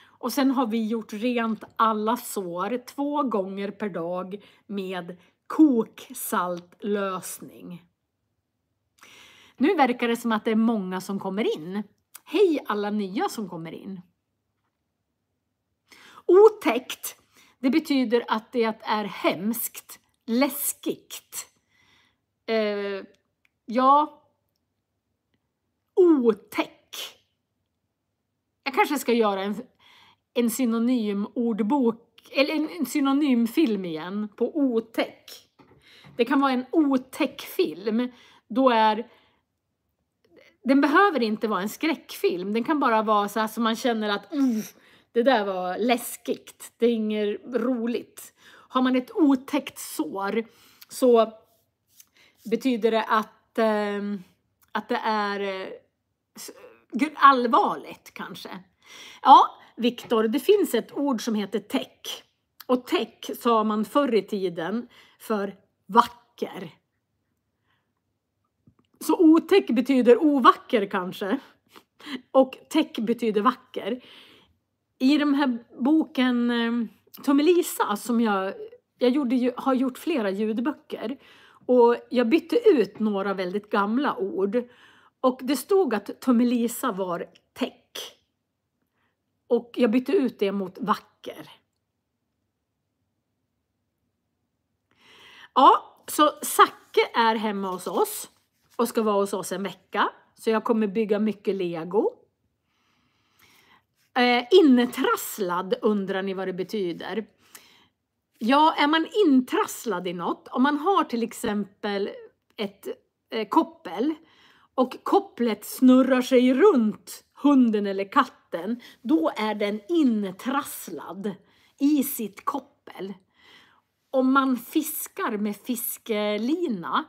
Och sen har vi gjort rent alla sår 2 gånger per dag med koksaltlösning. Nu verkar det som att det är många som kommer in. Hej alla nya som kommer in. Otäckt, det betyder att det är hemskt, läskigt. Otäck. Jag kanske ska göra en synonymordbok eller en synonymfilm igen på otäck. Det kan vara en otäck film. Den behöver inte vara en skräckfilm. Den kan bara vara så här som man känner att det där var läskigt. Det är inget roligt. Har man ett otäckt sår så betyder det att det är allvarligt kanske. Ja, Viktor, det finns ett ord som heter täck. Och täck sa man förr i tiden för vacker. Så otäck betyder ovacker kanske. Och täck betyder vacker. I den här boken Tummelisa som jag har gjort flera ljudböcker. Och jag bytte ut några väldigt gamla ord. Och det stod att Tummelisa var täck. Och jag bytte ut det mot vacker. Ja, så Zacke är hemma hos oss. Och ska vara hos oss en vecka. Så jag kommer bygga mycket Lego. Intrasslad undrar ni vad det betyder. Ja, är man intrasslad i något. Om man har till exempel ett koppel. Och kopplet snurrar sig runt hunden eller katten. Då är den intrasslad i sitt koppel. om man fiskar med fiskelina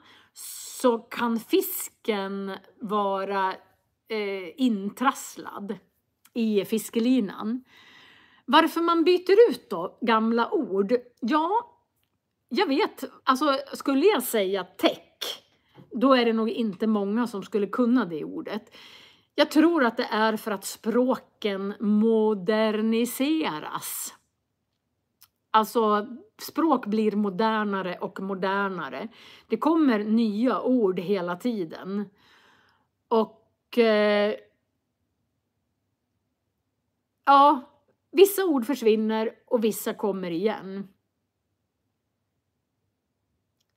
så kan fisken vara intrasslad i fiskelinan. Varför man byter ut då gamla ord? Ja, jag vet. Alltså skulle jag säga täck, då är det nog inte många som skulle kunna det ordet. Jag tror att det är för att språken moderniseras. Alltså språk blir modernare och modernare. Det kommer nya ord hela tiden. Och ja, vissa ord försvinner och vissa kommer igen.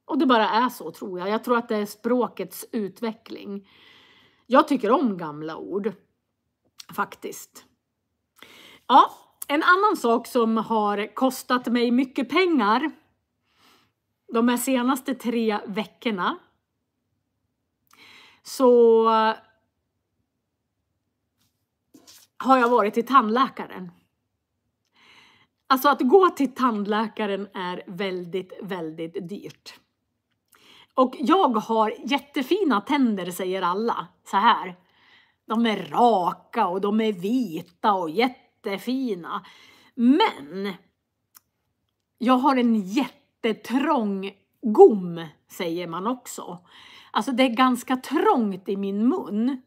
Och det bara är så, tror jag. Jag tror att det är språkets utveckling. Jag tycker om gamla ord. Faktiskt. Ja, en annan sak som har kostat mig mycket pengar de här senaste 3 veckorna. Så har jag varit till tandläkaren. Alltså att gå till tandläkaren är väldigt, väldigt dyrt. Och jag har jättefina tänder, säger alla. Så här. De är raka och de är vita och jättefina. Men jag har en jättetrång gom, säger man också. Alltså det är ganska trångt i min mun.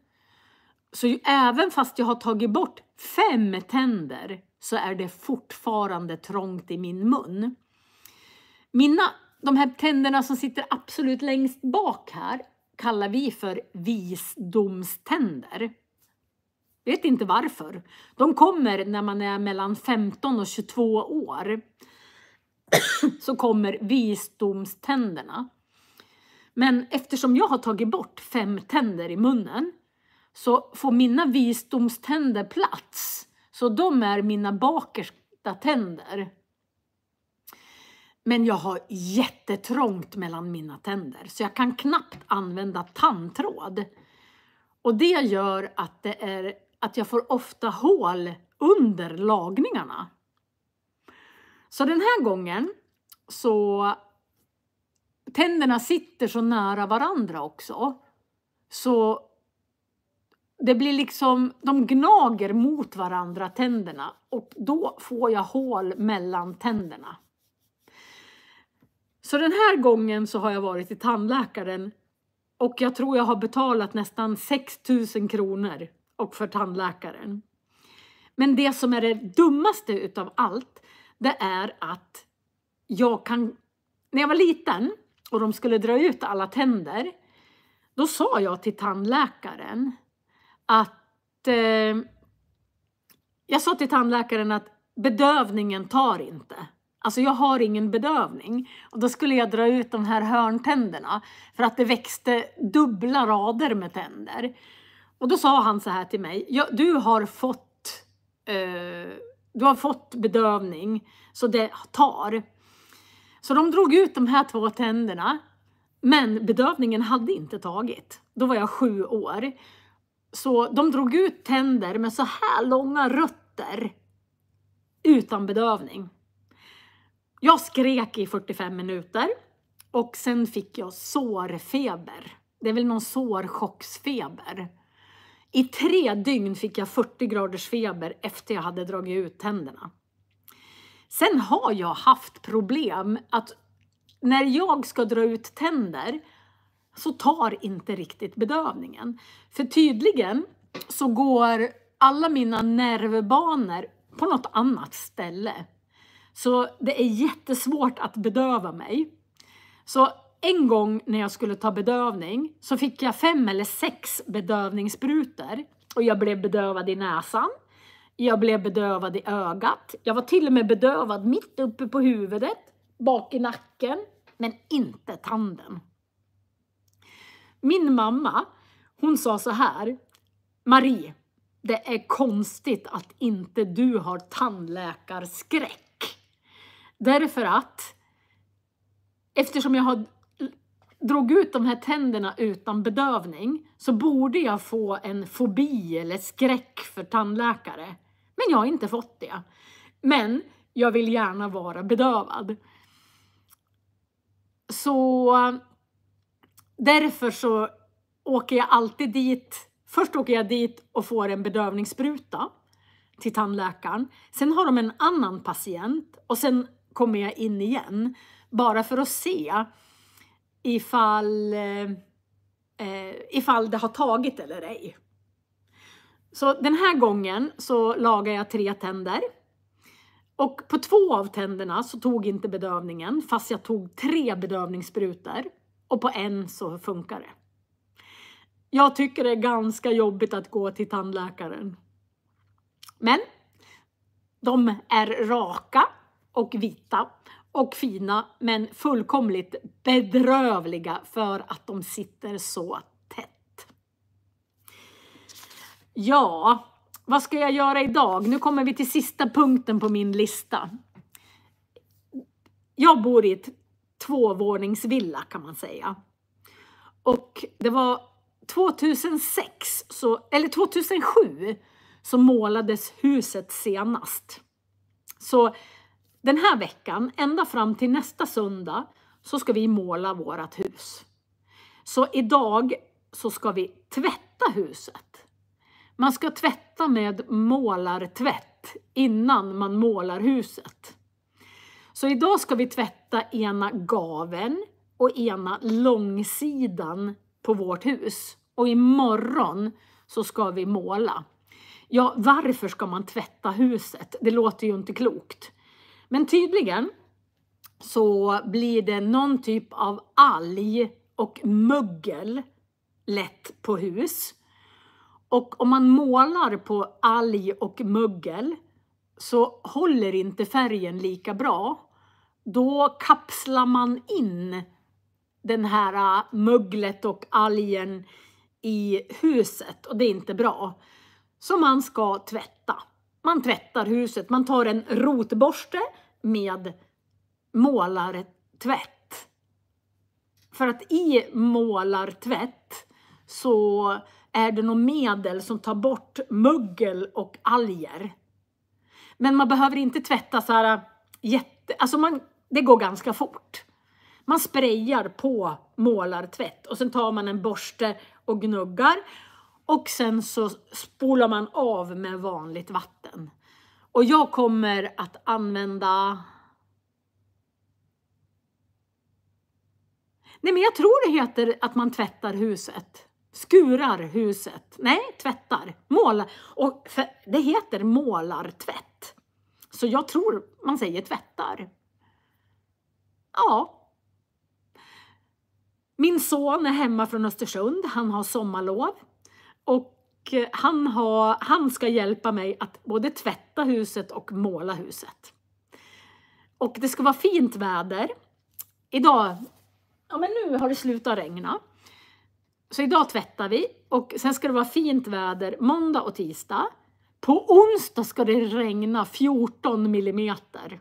Så även fast jag har tagit bort 5 tänder så är det fortfarande trångt i min mun. De här tänderna som sitter absolut längst bak här kallar vi för visdomständer. Vet inte varför. De kommer när man är mellan 15 och 22 år. Så kommer visdomständerna. Men eftersom jag har tagit bort 5 tänder i munnen så får mina visdomständer plats. Så de är mina bakersta tänder. Men jag har jättetrångt mellan mina tänder. Så jag kan knappt använda tandtråd. Och det gör att jag får ofta hål under lagningarna. Så den här gången så tänderna sitter så nära varandra också. Så det blir liksom, de gnager mot varandra tänderna. Och då får jag hål mellan tänderna. Så den här gången så har jag varit i tandläkaren. Och jag tror jag har betalat nästan 6 000 kronor och för tandläkaren. Men det som är det dummaste utav allt, det är att när jag var liten och de skulle dra ut alla tänder, då sa jag till tandläkaren att bedövningen tar inte. Alltså jag har ingen bedövning. Och då skulle jag dra ut de här hörntänderna. För att det växte dubbla rader med tänder. Och då sa han så här till mig. Ja, du har fått bedövning. Så det tar. Så de drog ut de här 2 tänderna. Men bedövningen hade inte tagit. Då var jag 7 år. Så de drog ut tänder med så här långa rötter. Utan bedövning. Jag skrek i 45 minuter och sen fick jag sårfeber. Det är väl någon sårchocksfeber. I 3 dygn fick jag 40 graders feber efter jag hade dragit ut tänderna. Sen har jag haft problem att när jag ska dra ut tänder så tar inte riktigt bedövningen. För tydligen så går alla mina nervbanor på något annat ställe. Så det är jättesvårt att bedöva mig. Så en gång när jag skulle ta bedövning så fick jag 5 eller 6 bedövningssprutor. Och jag blev bedövad i näsan. Jag blev bedövad i ögat. Jag var till och med bedövad mitt uppe på huvudet. Bak i nacken. Men inte tanden. Min mamma, hon sa så här. Marie, det är konstigt att inte du har tandläkarskräck. Därför att eftersom jag har drog ut de här tänderna utan bedövning så borde jag få en fobi eller skräck för tandläkare. Men jag har inte fått det. Men jag vill gärna vara bedövad. Så därför så åker jag alltid dit. Först åker jag dit och får en bedövningsspruta till tandläkaren. Sen har de en annan patient och sen kommer jag in igen. Bara för att se ifall det har tagit eller ej. Så den här gången så lagar jag 3 tänder. Och på 2 av tänderna så tog inte bedövningen, fast jag tog 3 bedövningssprutor. Och på en så funkar det. Jag tycker det är ganska jobbigt att gå till tandläkaren. Men de är raka och vita och fina, men fullkomligt bedrövliga för att de sitter så tätt. Ja, vad ska jag göra idag? Nu kommer vi till sista punkten på min lista. Jag bor i ett 2-våningsvilla kan man säga. Och det var 2006, eller 2007 så målades huset senast. Så den här veckan, ända fram till nästa söndag, så ska vi måla vårat hus. Så idag så ska vi tvätta huset. Man ska tvätta med målartvätt innan man målar huset. Så idag ska vi tvätta ena gaveln och ena långsidan på vårt hus. Och imorgon så ska vi måla. Ja, varför ska man tvätta huset? Det låter ju inte klokt. Men tydligen så blir det någon typ av alg och mögel lätt på hus. Och om man målar på alg och mögel så håller inte färgen lika bra. Då kapslar man in den här möglet och algen i huset och det är inte bra. Så man ska tvätta. Man tvättar huset. Man tar en rotborste med målartvätt. För att i målartvätt så är det något medel som tar bort mögel och alger. Men man behöver inte tvätta så här det går ganska fort. Man sprayar på målartvätt och sen tar man en borste och gnuggar. Och sen så spolar man av med vanligt vatten. Och jag kommer att använda... Nej, men jag tror det heter att man tvättar huset. Skurar huset. Nej, tvättar. Målar. Och det heter målartvätt. Så jag tror man säger tvättar. Ja. Min son är hemma från Östersund. Han har sommarlov. Och han ska hjälpa mig att både tvätta huset och måla huset. Och det ska vara fint väder. Idag, men nu har det slutat regna. Så idag tvättar vi. Och sen ska det vara fint väder måndag och tisdag. På onsdag ska det regna 14 millimeter.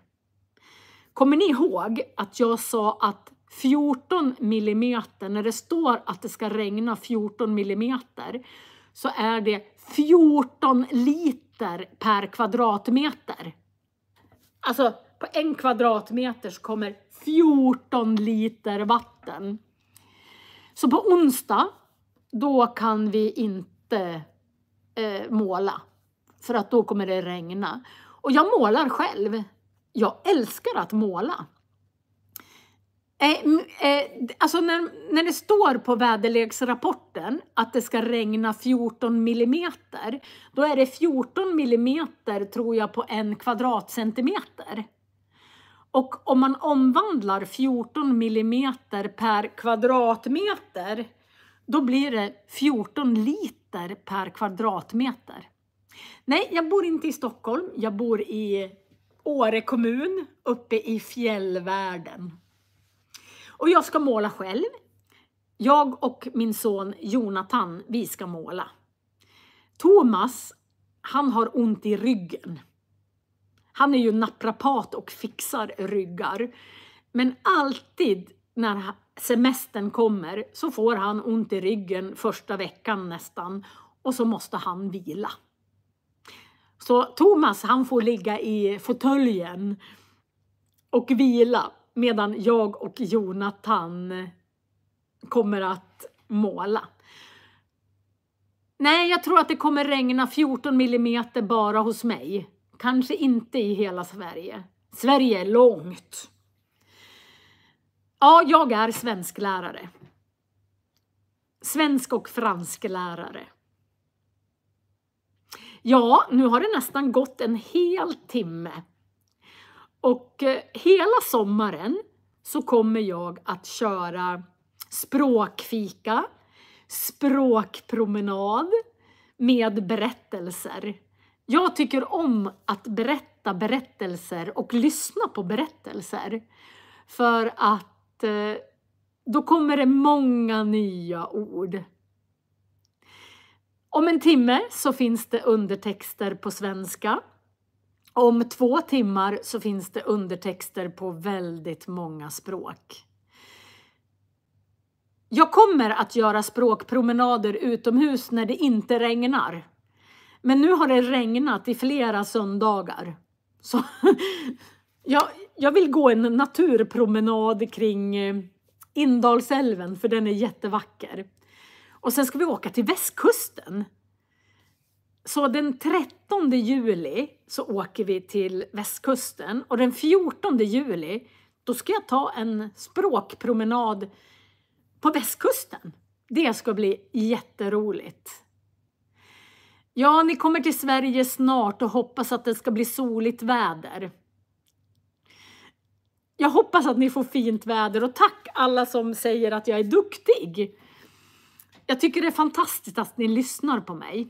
Kommer ni ihåg att jag sa att 14 millimeter, när det står att det ska regna 14 millimeter, så är det 14 liter per kvadratmeter. Alltså på 1 kvadratmeter så kommer 14 liter vatten. Så på onsdag, då kan vi inte måla. För att då kommer det regna. Och jag målar själv. Jag älskar att måla. Alltså när det står på väderleksrapporten att det ska regna 14 millimeter, då är det 14 millimeter tror jag på 1 kvadratcentimeter. Och om man omvandlar 14 millimeter per kvadratmeter, då blir det 14 liter per kvadratmeter. Nej, jag bor inte i Stockholm. Jag bor i Åre kommun uppe i fjällvärlden. Och jag ska måla själv. Jag och min son Jonathan, vi ska måla. Thomas, han har ont i ryggen. Han är ju naprapat och fixar ryggar. Men alltid när semestern kommer så får han ont i ryggen första veckan nästan. Och så måste han vila. Så Thomas, han får ligga i fåtöljen och vila. medan jag och Jonathan kommer att måla. Nej, jag tror att det kommer regna 14 millimeter bara hos mig. Kanske inte i hela Sverige. Sverige är långt. Ja, jag är svensklärare. Svensk- och fransklärare. Ja, nu har det nästan gått en hel timme. Och hela sommaren så kommer jag att köra språkfika, språkpromenad med berättelser. Jag tycker om att berätta berättelser och lyssna på berättelser. För att då kommer det många nya ord. Om en timme så finns det undertexter på svenska. Om 2 timmar så finns det undertexter på väldigt många språk. Jag kommer att göra språkpromenader utomhus när det inte regnar. Men nu har det regnat i flera söndagar. Så jag vill gå en naturpromenad kring Indalsälven för den är jättevacker. Och sen ska vi åka till västkusten. Så den 13 juli så åker vi till västkusten. Och den 14 juli då ska jag ta en språkpromenad på västkusten. Det ska bli jätteroligt. Ja, ni kommer till Sverige snart och hoppas att det ska bli soligt väder. Jag hoppas att ni får fint väder och tack alla som säger att jag är duktig. Jag tycker det är fantastiskt att ni lyssnar på mig.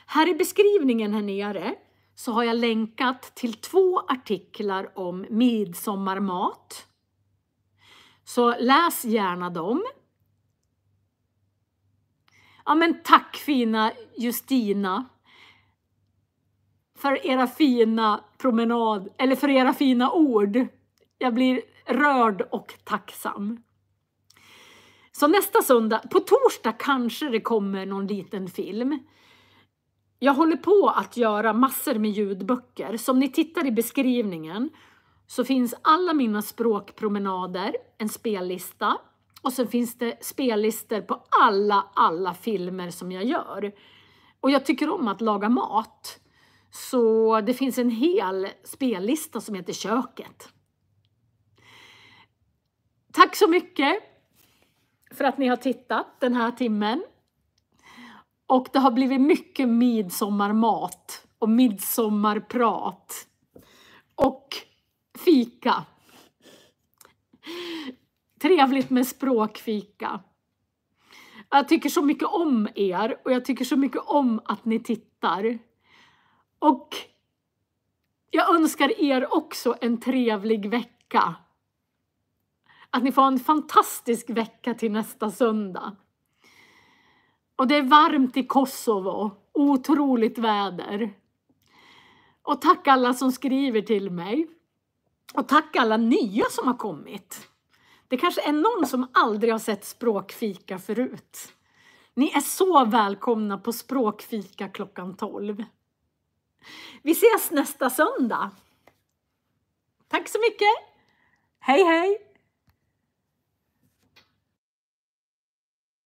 Här i beskrivningen här nere så har jag länkat till 2 artiklar om midsommarmat. Så läs gärna dem. Ja men tack fina Justina. För era fina promenad, eller för era fina ord. Jag blir rörd och tacksam. Så nästa söndag, på torsdag kanske det kommer någon liten film. Jag håller på att göra massor med ljudböcker. Som ni tittar i beskrivningen så finns alla mina språkpromenader, en spellista. Och sen finns det spellistor på alla filmer som jag gör. Och jag tycker om att laga mat. Så det finns en hel spellista som heter Köket. Tack så mycket för att ni har tittat den här timmen. Och det har blivit mycket midsommarmat och midsommarprat. Och fika. Trevligt med språkfika. Jag tycker så mycket om er och jag tycker så mycket om att ni tittar. Och jag önskar er också en trevlig vecka. Att ni får en fantastisk vecka till nästa söndag. Och det är varmt i Kosovo. Otroligt väder. Och tack alla som skriver till mig. Och tack alla nya som har kommit. Det kanske är någon som aldrig har sett språkfika förut. Ni är så välkomna på språkfika klockan 12. Vi ses nästa söndag. Tack så mycket. Hej hej.